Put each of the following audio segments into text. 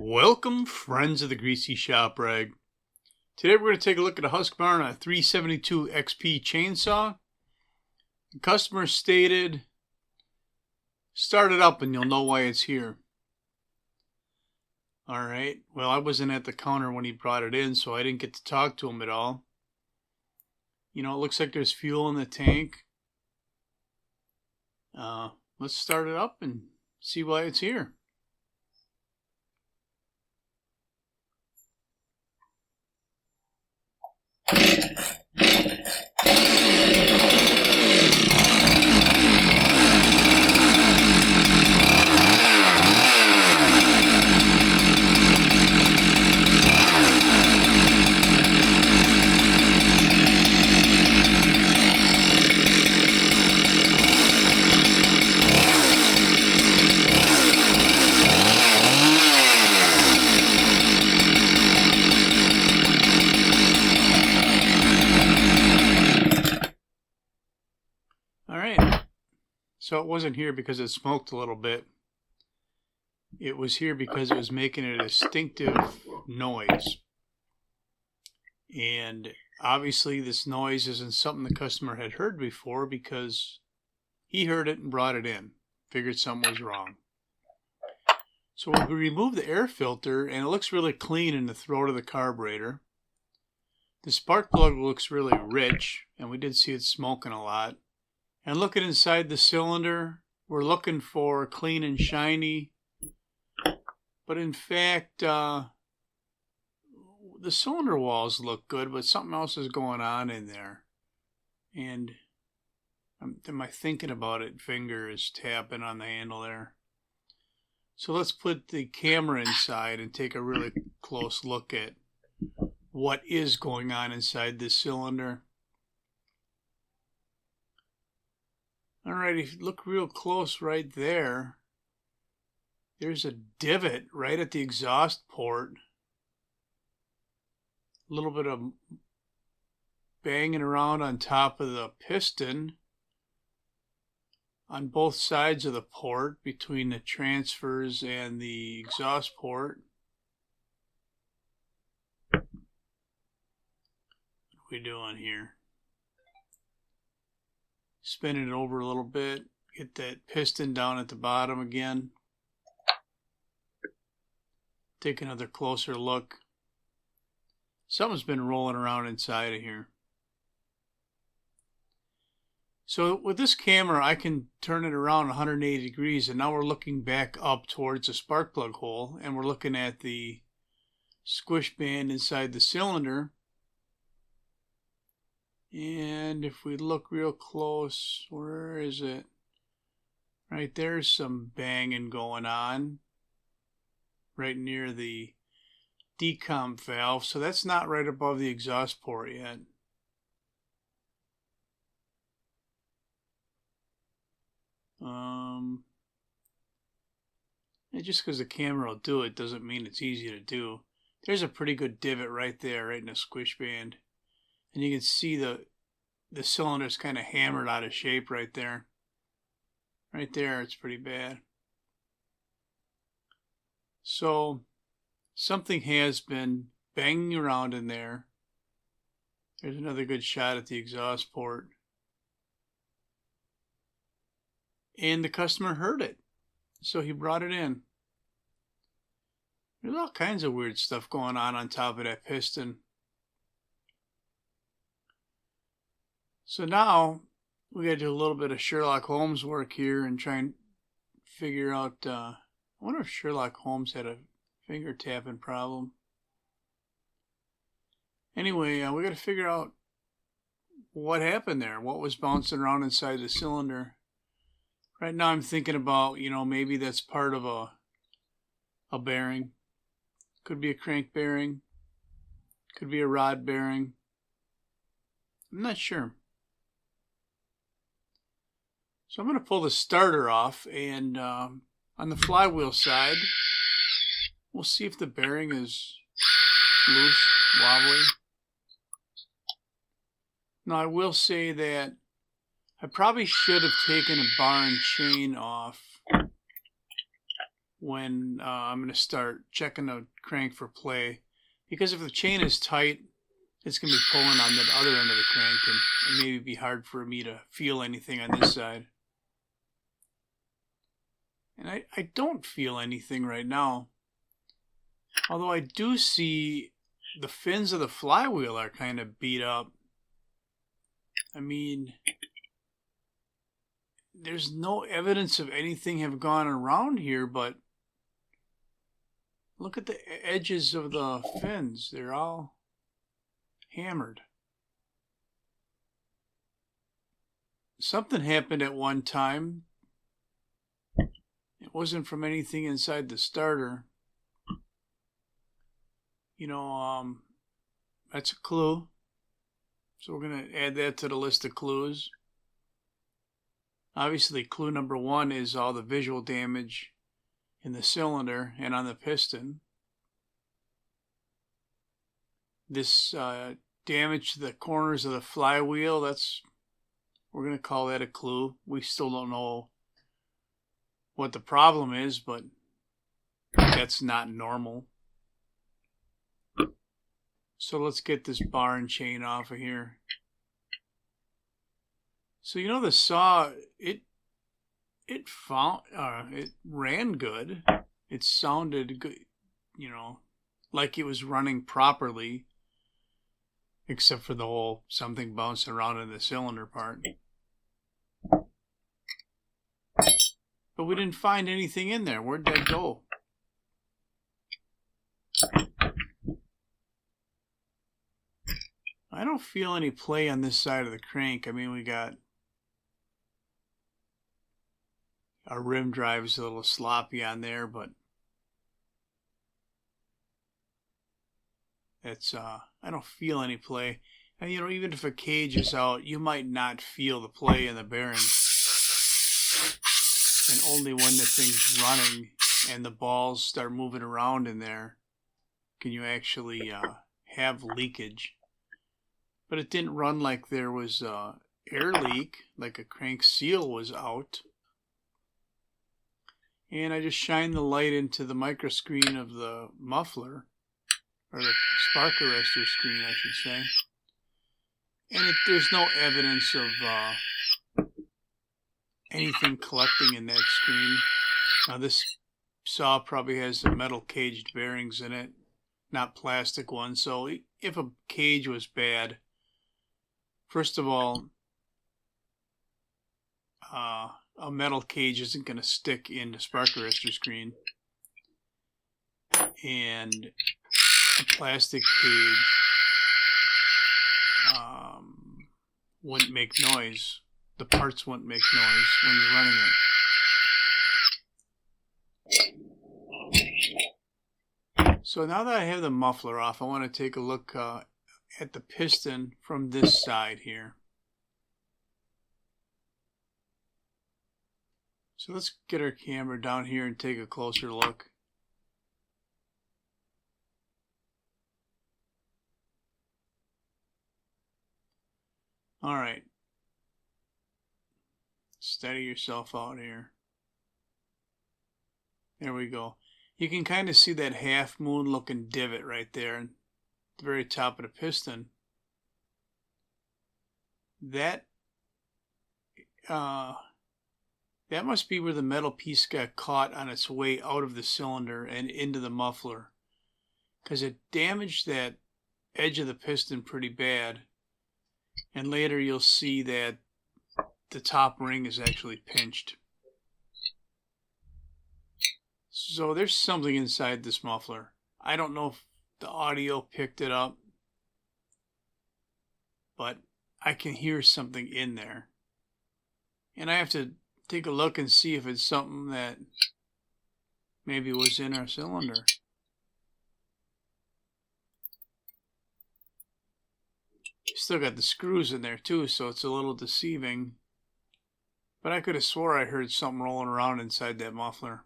Welcome, friends of the Greasy Shop Rag. Today we're going to take a look at a Husqvarna 372XP chainsaw. The customer stated, start it up and you'll know why it's here. Alright, well I wasn't at the counter when he brought it in, so I didn't get to talk to him at all. You know, it looks like there's fuel in the tank. Let's start it up and see why it's here. Alright, so it wasn't here because it smoked a little bit. It was here because it was making a distinctive noise. And obviously this noise isn't something the customer had heard before because he heard it and brought it in. Figured something was wrong. So we removed the air filter and it looks really clean in the throat of the carburetor. The spark plug looks really rich, and we did see it smoking a lot. And looking inside the cylinder, we're looking for clean and shiny. But in fact, the cylinder walls look good, but something else is going on in there. And my thinking about it finger is tapping on the handle there. So let's put the camera inside and take a really close look at what is going on inside this cylinder. Alright, if you look real close right there, there's a divot right at the exhaust port. A little bit of banging around on top of the piston on both sides of the port between the transfers and the exhaust port. What are we doing here? Spinning it over a little bit, get that piston down at the bottom again. Take another closer look. Something's been rolling around inside of here. So with this camera I can turn it around 180 degrees, and now we're looking back up towards the spark plug hole, and we're looking at the squish band inside the cylinder. And if we look real close, where is it? Right there's some banging going on right near the decomp valve, so that's not right above the exhaust port yet. And just because the camera will do it doesn't mean it's easy to do. There's a pretty good divot right there, right in the squish band. And you can see the cylinder's kind of hammered out of shape right there. Right there, it's pretty bad. So something has been banging around in there. There's another good shot at the exhaust port. And the customer heard it, so he brought it in. There's all kinds of weird stuff going on top of that piston. So now we got to do a little bit of Sherlock Holmes work here and try and figure out, I wonder if Sherlock Holmes had a finger tapping problem. Anyway, we got to figure out what happened there, what was bouncing around inside the cylinder. Right now I'm thinking about, you know, maybe that's part of a bearing. Could be a crank bearing. Could be a rod bearing. I'm not sure. So I'm going to pull the starter off, and on the flywheel side, we'll see if the bearing is loose, wobbly. Now I will say that I probably should have taken a bar and chain off when I'm going to start checking the crank for play, because if the chain is tight, it's going to be pulling on the other end of the crank, and maybe be hard for me to feel anything on this side. And I don't feel anything right now, although I do see the fins of the flywheel are kind of beat up. I mean, there's no evidence of anything have gone around here, but look at the edges of the fins. They're all hammered. Something happened at one time. It wasn't from anything inside the starter. You know, that's a clue. So we're going to add that to the list of clues. Obviously, clue number 1 is all the visual damage in the cylinder and on the piston. This damage to the corners of the flywheel, we're going to call that a clue. We still don't know what the problem is, but that's not normal. So let's get this bar and chain off of here. So you know the saw, it ran good. It sounded good, you know, like it was running properly, except for the whole something bouncing around in the cylinder part. But we didn't find anything in there. Where'd that go? I don't feel any play on this side of the crank. I mean, we got our rim drive is a little sloppy on there, but it's I don't feel any play. And you know, even if a cage is out, you might not feel the play in the bearing. And only when the thing's running and the balls start moving around in there can you actually have leakage. But it didn't run like there was air leak, like a crank seal was out. And I just shined the light into the micro screen of the muffler, or the spark arrestor screen, I should say. And there's no evidence of anything collecting in that screen. Now this saw probably has the metal caged bearings in it, not plastic ones. So if a cage was bad, first of all, a metal cage isn't going to stick in the spark arrestor screen. And a plastic cage wouldn't make noise. The parts wouldn't make noise when you're running it. So now that I have the muffler off, I want to take a look at the piston from this side here. So let's get our camera down here and take a closer look. All right. Steady yourself out here. There we go. You can kind of see that half moon looking divot right there at the very top of the piston. That must be where the metal piece got caught on its way out of the cylinder and into the muffler, because it damaged that edge of the piston pretty bad. And later you'll see that the top ring is actually pinched. So there's something inside this muffler. I don't know if the audio picked it up, but I can hear something in there. And I have to take a look and see if it's something that maybe was in our cylinder. Still got the screws in there too, so it's a little deceiving. But I could have swore I heard something rolling around inside that muffler.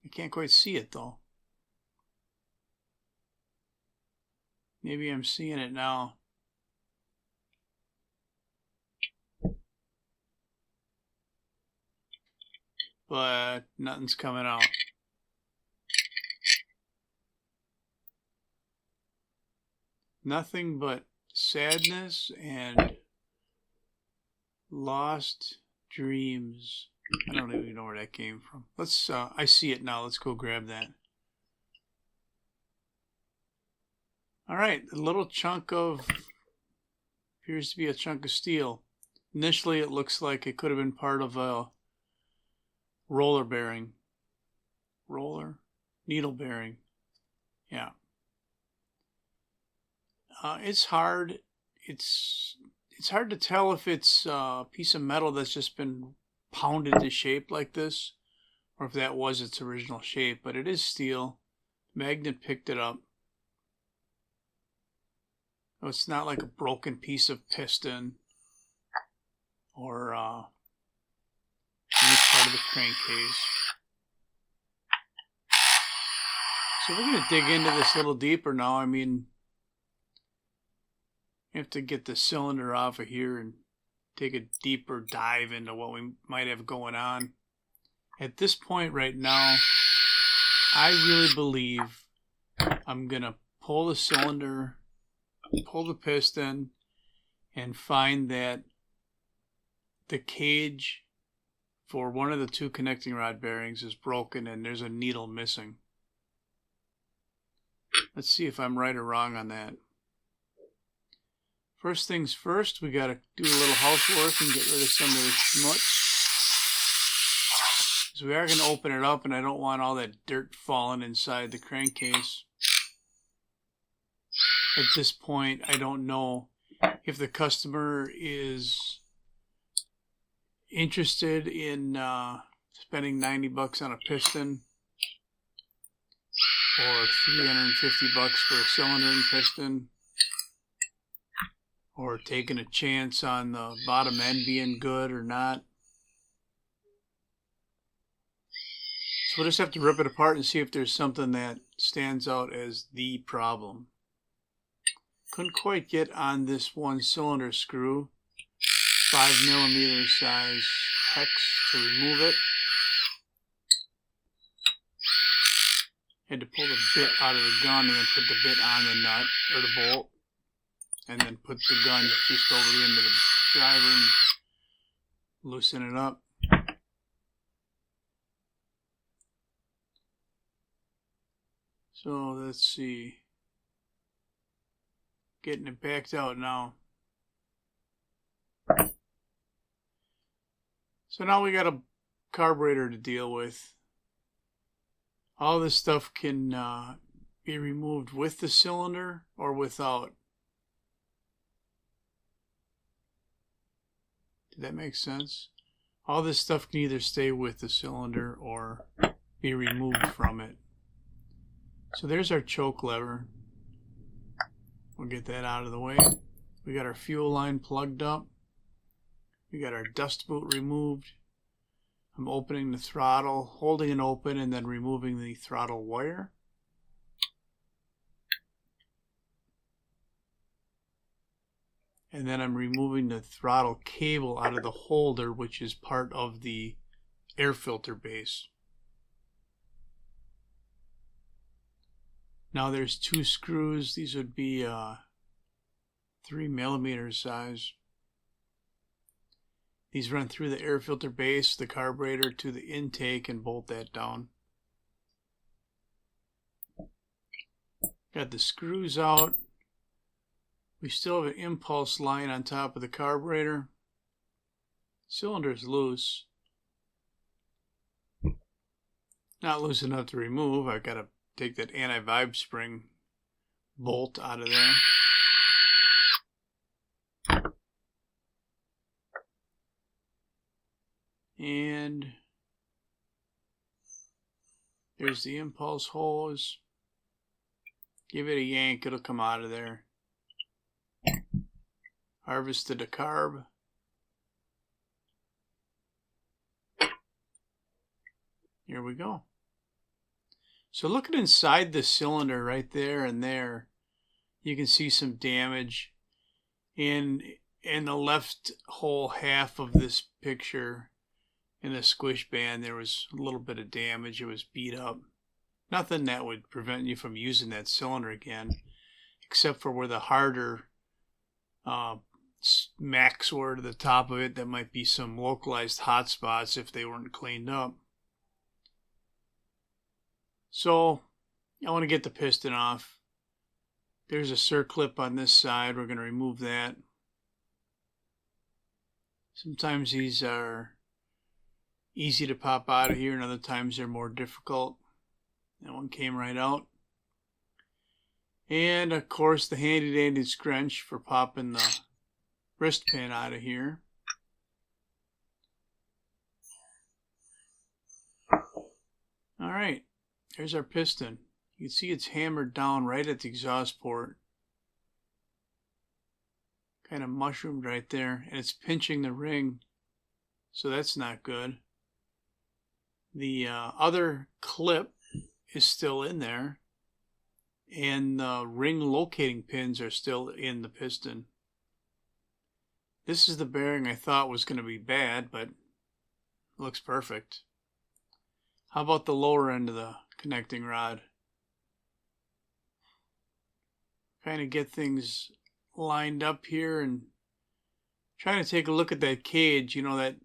I can't quite see it though. Maybe I'm seeing it now. but nothing's coming out. Nothing but sadness and lost dreams. I don't even know where that came from. Let's, I see it now. Let's go grab that. All right, a little chunk of, appears to be a chunk of steel. Initially, it looks like it could have been part of a roller bearing. Needle bearing. Yeah. It's hard. It's hard to tell if it's a piece of metal that's just been pounded to shape like this, or if that was its original shape. But it is steel. Magnet picked it up. So it's not like a broken piece of piston or any part of the crankcase. So we're going to dig into this a little deeper now. I mean, you have to get the cylinder off of here and take a deeper dive into what we might have going on. At this point right now, I really believe I'm going to pull the cylinder, pull the piston, and find that the cage for one of the two connecting rod bearings is broken and there's a needle missing. Let's see if I'm right or wrong on that. First things first, we got to do a little housework and get rid of some of the schmutz. So we are going to open it up, and I don't want all that dirt falling inside the crankcase. At this point, I don't know if the customer is interested in spending $90 on a piston or $350 for a cylinder and piston, or taking a chance on the bottom end being good or not. So we'll just have to rip it apart and see if there's something that stands out as the problem. Couldn't quite get on this one cylinder screw, 5mm size hex to remove it. Had to pull the bit out of the gun and then put the bit on the nut or the bolt, and then put the gun just over the end of the driver and loosen it up. So let's see. Getting it backed out now. So now we got a carburetor to deal with. All this stuff can be removed with the cylinder or without. Did that make sense? All this stuff can either stay with the cylinder or be removed from it. So there's our choke lever. We'll get that out of the way. We got our fuel line plugged up. We got our dust boot removed. I'm opening the throttle, holding it open, and then removing the throttle wire. And then I'm removing the throttle cable out of the holder, which is part of the air filter base. Now there's two screws. These would be 3mm size. These run through the air filter base, the carburetor to the intake, and bolt that down. Got the screws out. We still have an impulse line on top of the carburetor. Cylinder is loose. Not loose enough to remove. I've got to take that anti-vibe spring bolt out of there. And there's the impulse hose. Give it a yank, it'll come out of there. Harvested a carb. Here we go. So looking inside the cylinder right there and there, you can see some damage. In the left whole half of this picture, in the squish band there was a little bit of damage. It was beat up. Nothing that would prevent you from using that cylinder again, except for where the harder smacks were to the top of it. That might be some localized hot spots if they weren't cleaned up. So I want to get the piston off. There's a circlip on this side. We're going to remove that. Sometimes these are easy to pop out of here, and other times they're more difficult. That one came right out. And of course the handy dandy scrunch for popping the wrist pin out of here. Alright, there's our piston. You can see it's hammered down right at the exhaust port. Kind of mushroomed right there, and it's pinching the ring, so that's not good. The other clip is still in there, and the ring locating pins are still in the piston. This is the bearing I thought was going to be bad, but it looks perfect. How about the lower end of the connecting rod? Kind of get things lined up here and trying to take a look at that cage. You know that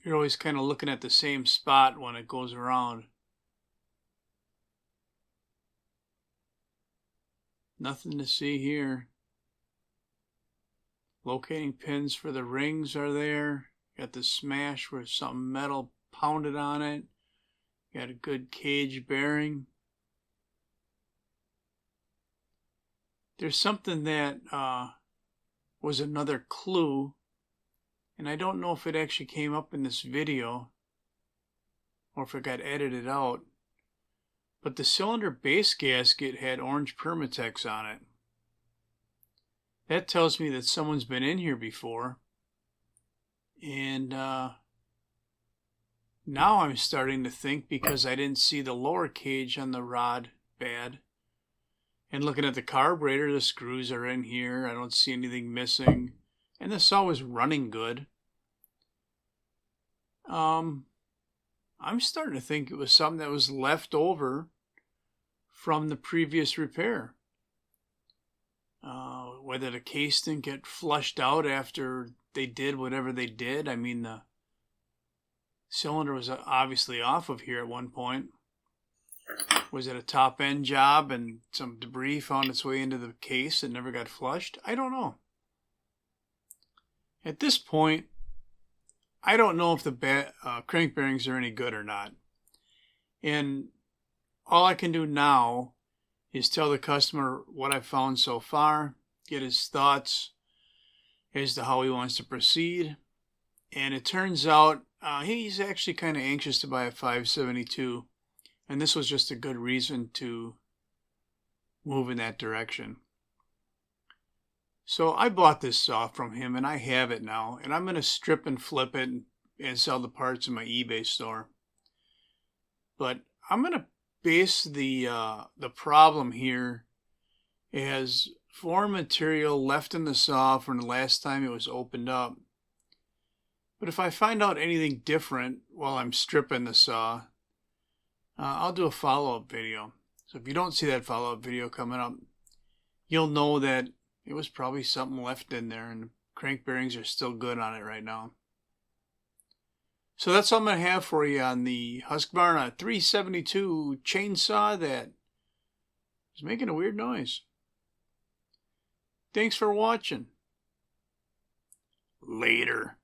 you're always kind of looking at the same spot when it goes around. Nothing to see here. Locating pins for the rings are there. Got the smash where something metal pounded on it. Got a good cage bearing. There's something that was another clue, and I don't know if it actually came up in this video or if it got edited out, but the cylinder base gasket had orange Permatex on it. That tells me that someone's been in here before, and now I'm starting to think, because I didn't see the lower cage on the rod bad, and looking at the carburetor, the screws are in here. I don't see anything missing. And the saw was running good. I'm starting to think it was something that was left over from the previous repair. Whether the case didn't get flushed out after they did whatever they did. I mean, the cylinder was obviously off of here at one point. Was it a top end job and some debris found its way into the case and never got flushed? I don't know. At this point, I don't know if the crank bearings are any good or not. And all I can do now is tell the customer what I've found so far, get his thoughts as to how he wants to proceed. And it turns out he's actually kind of anxious to buy a 572. And this was just a good reason to move in that direction. So I bought this saw from him, and I have it now. And I'm going to strip and flip it and sell the parts in my eBay store. But I'm going to base the problem here as foreign material left in the saw from the last time it was opened up. But if I find out anything different while I'm stripping the saw, I'll do a follow-up video. So if you don't see that follow-up video coming up, you'll know that it was probably something left in there, and the crank bearings are still good on it right now. So that's all I'm going to have for you on the Husqvarna 372 chainsaw that is making a weird noise. Thanks for watching. Later.